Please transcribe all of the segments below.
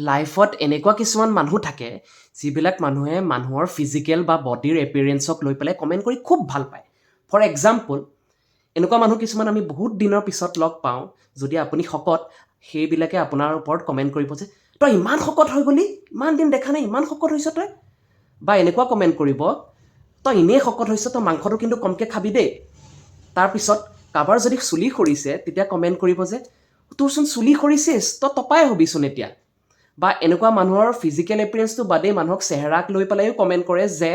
লাইফত এনেকুৱা কিছুমান মানুহ থাকে যিবিলাক মানুহে মানুহৰ ফিজিকেল বা বডিৰ এপিয়াৰেঞ্চক লৈ পেলাই কমেণ্ট কৰি খুব ভাল পায় ফৰ এক্সাম্পল এনেকুৱা মানুহ কিছুমান আমি বহুত দিনৰ পিছত লগ পাওঁ যদি আপুনি শকত সেইবিলাকে আপোনাৰ ওপৰত কমেণ্ট কৰিব যে তই ইমান শকত হৈ গ'লি ইমান দিন দেখা নাই ইমান শকত হৈছ তই বা এনেকুৱা কমেণ্ট কৰিব তই এনেই শকত হৈছ তই মাংসটো কিন্তু কমকৈ খাবি দেই তাৰপিছত কাৰোবাৰ যদি চুলি সৰিছে তেতিয়া কমেণ্ট কৰিব যে তোৰচোন চুলি সৰিছেছ তই টপাই হবিচোন এতিয়া বা এনেকুৱা মানুহৰ ফিজিকেল এপিয়াৰেঞ্চটো বাদেই মানুহক চেহেৰাক লৈ পেলাইও কমেণ্ট কৰে যে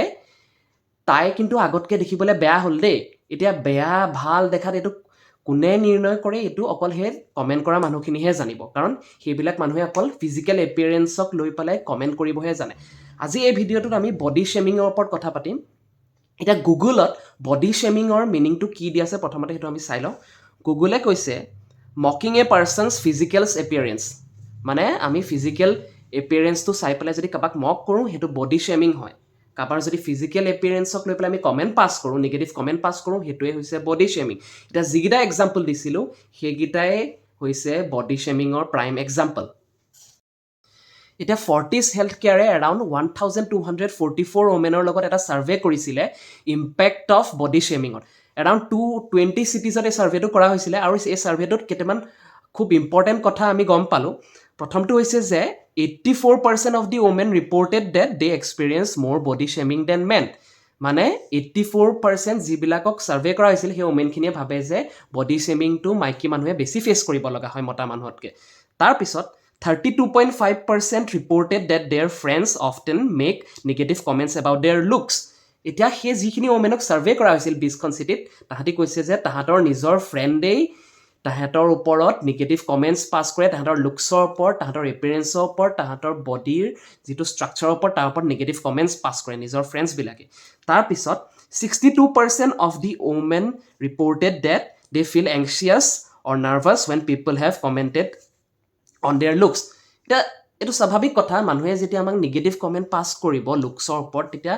তাই কিন্তু আগতকৈ দেখিবলৈ বেয়া হ'ল দেই এতিয়া বেয়া ভাল দেখাত এইটো কোনে নিৰ্ণয় কৰে এইটো অকল সেই কমেণ্ট কৰা মানুহখিনিহে জানিব কাৰণ সেইবিলাক মানুহে অকল ফিজিকেল এপিয়াৰেঞ্চক লৈ পেলাই কমেণ্ট কৰিবহে জানে আজি এই ভিডিঅ'টোত আমি বডি শ্বেমিঙৰ ওপৰত কথা পাতিম এতিয়া গুগলত বডি শ্বেমিঙৰ মিনিংটো কি দি আছে প্ৰথমতে সেইটো আমি চাই লওঁ গুগলে কৈছে মকিং এ পাৰ্চনছ ফিজিকেলছ এপিয়াৰেঞ্চ মানে আমি ফিজিকেল এপিয়াৰেঞ্চটো চাই পেলাই যদি কাৰোবাক মক কৰোঁ সেইটো বডি শ্বেমিং হয় কাৰোবাৰ যদি ফিজিকেল এপিয়াৰেঞ্চক লৈ পেলাই আমি কমেণ্ট পাছ কৰোঁ নিগেটিভ কমেণ্ট পাছ কৰোঁ সেইটোৱে হৈছে বডি শ্বেমিং এতিয়া যিকেইটা এক্সাম্পল দিছিলোঁ সেইকেইটাই হৈছে বডি শ্বেমিঙৰ প্ৰাইম এক্সাম্পল এতিয়া ফৰ্টিছ হেল্থ কেয়াৰে এৰাউণ্ড 1244 ওমেনৰ লগত এটা ছাৰ্ভে কৰিছিলে ইম্পেক্ট অফ বডি শ্বেমিঙত এৰাউণ্ড 220 চিটিজত এই ছাৰ্ভেটো কৰা হৈছিলে আৰু এই ছাৰ্ভেটোত কেইটামান খুব ইম্পৰ্টেণ্ট কথা আমি গম পালোঁ প্ৰথমটো হৈছে যে 84% of the women reported that they experience more body শ্বেমিং দেন মেন মানে 84% যিবিলাকক ছাৰ্ভে কৰা হৈছিল সেই ওমেনখিনিয়ে ভাবে যে বডি শ্বেমিংটো মাইকী মানুহে বেছি ফেচ কৰিব লগা হয় মতা মানুহতকৈ তাৰপিছত 32.5% reported that their friends often make negative comments about their looks. এতিয়া সেই যিখিনি ওমেনক ছাৰ্ভে কৰা হৈছিল 20খন চিটিত তাহাঁতি কৈছে যে তাহাঁতৰ নিজৰ ফ্ৰেণ্ডেই তাহাঁতৰ ওপৰত নিগেটিভ কমেণ্টছ পাছ কৰে তাহাঁতৰ লুকছৰ ওপৰত তাহাঁতৰ এপিয়াৰেঞ্চৰ ওপৰত তাহাঁতৰ বডিৰ যিটো ষ্ট্ৰাকচাৰৰ ওপৰত তাৰ ওপৰত নিগেটিভ কমেণ্টছ পাছ কৰে নিজৰ ফ্ৰেণ্ডছবিলাকে তাৰপিছত 62% of the women reported that they feel anxious or nervous when people have commented on their looks এতিয়া এইটো স্বাভাৱিক কথা মানুহে যেতিয়া আমাক নিগেটিভ কমেণ্ট পাছ কৰিব লুকছৰ ওপৰত তেতিয়া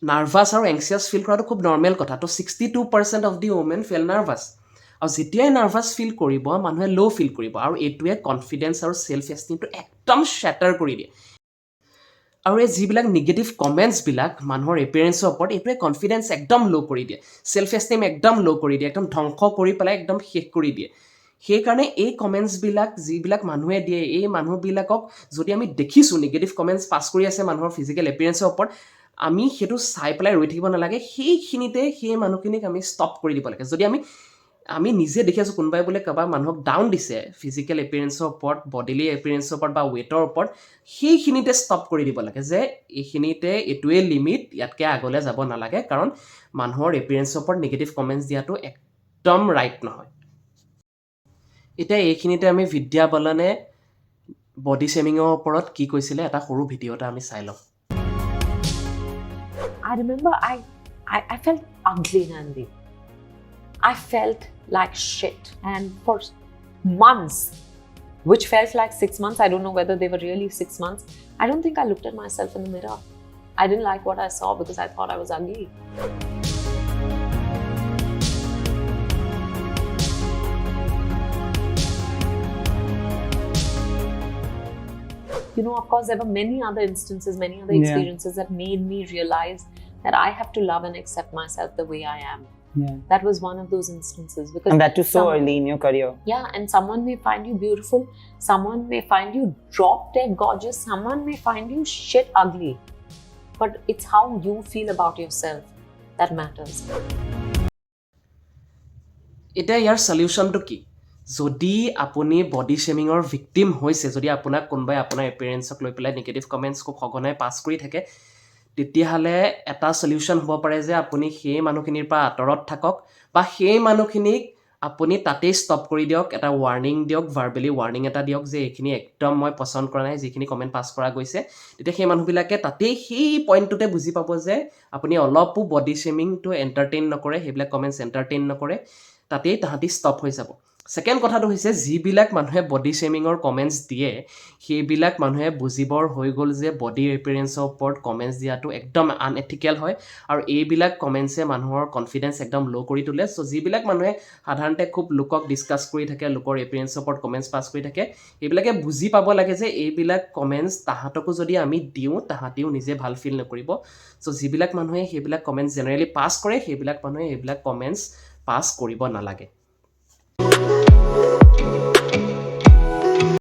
নাৰ্ভাছ আৰু এংচিয়াছ ফিল কৰাটো খুব নৰ্মেল কথা তো 62% of the women feel nervous আৰু যেতিয়াই নাৰ্ভাছ ফিল কৰিব মানুহে ল' ফিল কৰিব আৰু এইটোৱে কনফিডেঞ্চ আৰু ছেল্ফ এষ্টিমটো একদম শ্বেটাৰ কৰি দিয়ে আৰু এই যিবিলাক নিগেটিভ কমেণ্টছবিলাক মানুহৰ এপিয়াৰেঞ্চৰ ওপৰত এইটোৱে কনফিডেঞ্চ একদম ল' কৰি দিয়ে ছেল্ফ এষ্টিম একদম ল' কৰি দিয়ে একদম ধ্বংস কৰি পেলাই একদম শেষ কৰি দিয়ে সেইকাৰণে এই কমেণ্টছবিলাক যিবিলাক মানুহে দিয়ে এই মানুহবিলাকক যদি আমি দেখিছোঁ নিগেটিভ কমেণ্টছ পাছ কৰি আছে মানুহৰ ফিজিকেল এপিয়াৰেঞ্চৰ ওপৰত আমি সেইটো চাই পেলাই ৰৈ থাকিব নালাগে সেইখিনিতে সেই মানুহখিনিক আমি ষ্টপ কৰি দিব লাগে যদি আমি নিজে দেখি আছোঁ কোনোবাই বোলে কাৰোবাৰ মানুহক ডাউন দিছে ফিজিকেল এপিয়াৰেঞ্চৰ ওপৰত বডিলি এপিয়াৰেঞ্চৰ ওপৰত বা ৱেটৰ ওপৰত সেইখিনিতে ষ্টপ কৰি দিব লাগে যে এইখিনিতে এইটোৱে লিমিট ইয়াতকৈ আগলৈ যাব নালাগে কাৰণ মানুহৰ এপিয়াৰেঞ্চৰ ওপৰত নিগেটিভ কমেণ্টছ দিয়াটো একদম ৰাইট নহয় এতিয়া এইখিনিতে আমি বিদ্যা বালনে বডি শ্বেমিঙৰ ওপৰত কি কৈছিলে এটা সৰু ভিডিঅ' এটা আমি চাই লওঁ I remember I felt ugly, Nandi. I felt like shit. And for months, which felt like 6 months, I don't know whether they were really 6 months, I don't think I looked at myself in the mirror. I didn't like what I saw because I thought I was ugly. You know, of course, there were many other instances, many other experiences that made me realize that I have to love and accept myself the way I am. Yeah. That was one of those instances. Because and that too so early in your career. Yeah, and someone may find you beautiful, someone may find you drop dead gorgeous, someone may find you shit ugly. But it's how you feel about yourself that matters. এতিয়া ইয়াৰ সলিউশ্যনটো কি যদি আপুনি body শ্বেমিঙৰ victim হৈছে যদি আপোনাক কোনোবাই আপোনাৰ এপিয়াৰেঞ্চক লৈ পেলাই নিগেটিভ কমেণ্টছ খুব সঘনাই পাছ কৰি থাকে তেতিয়াহ'লে এটা সলিউশ্যন হ'ব পাৰে যে আপুনি সেই মানুহখিনিৰ পৰা আঁতৰত থাকক বা সেই মানুহখিনিক আপুনি তাতেই ষ্টপ কৰি দিয়ক এটা ৱাৰ্ণিং দিয়ক ভাৰ্বেলি ৱাৰ্ণিং এটা দিয়ক যে এইখিনি একদম মই পচন্দ কৰা নাই যিখিনি কমেণ্ট পাছ কৰা গৈছে তেতিয়া সেই মানুহবিলাকে তাতেই সেই পইণ্টটোতে বুজি পাব যে আপুনি অলপো বডি শ্বেমিংটো এণ্টাৰটেইন নকৰে সেইবিলাক কমেণ্টছ এণ্টাৰটেইন নকৰে তাতেই তাহাঁতি ষ্টপ হৈ যাব ছেকেণ্ড কথাটো হৈছে যিবিলাক মানুহে বডি শ্বেমিঙৰ কমেণ্টছ দিয়ে সেইবিলাক মানুহে বুজিবৰ হৈ গ'ল যে বডি এপিয়াৰেঞ্চৰ ওপৰত কমেণ্টছ দিয়াটো একদম আনএথিকেল হয় আৰু এইবিলাক কমেণ্টছে মানুহৰ কনফিডেঞ্চ একদম ল' কৰি তোলে চ' যিবিলাক মানুহে সাধাৰণতে খুব লোকক ডিছকাছ কৰি থাকে লোকৰ এপিয়াৰেঞ্চৰ ওপৰত কমেণ্টছ পাছ কৰি থাকে এইবিলাকে বুজি পাব লাগে যে এইবিলাক কমেণ্টছ তাহাঁতকো যদি আমি দিওঁ তাহাঁতিও নিজে ভাল ফিল নকৰিব চ' যিবিলাক মানুহে সেইবিলাক কমেণ্টছ জেনেৰেলি পাছ কৰে সেইবিলাক মানুহে সেইবিলাক কমেণ্টছ পাছ কৰিব নালাগে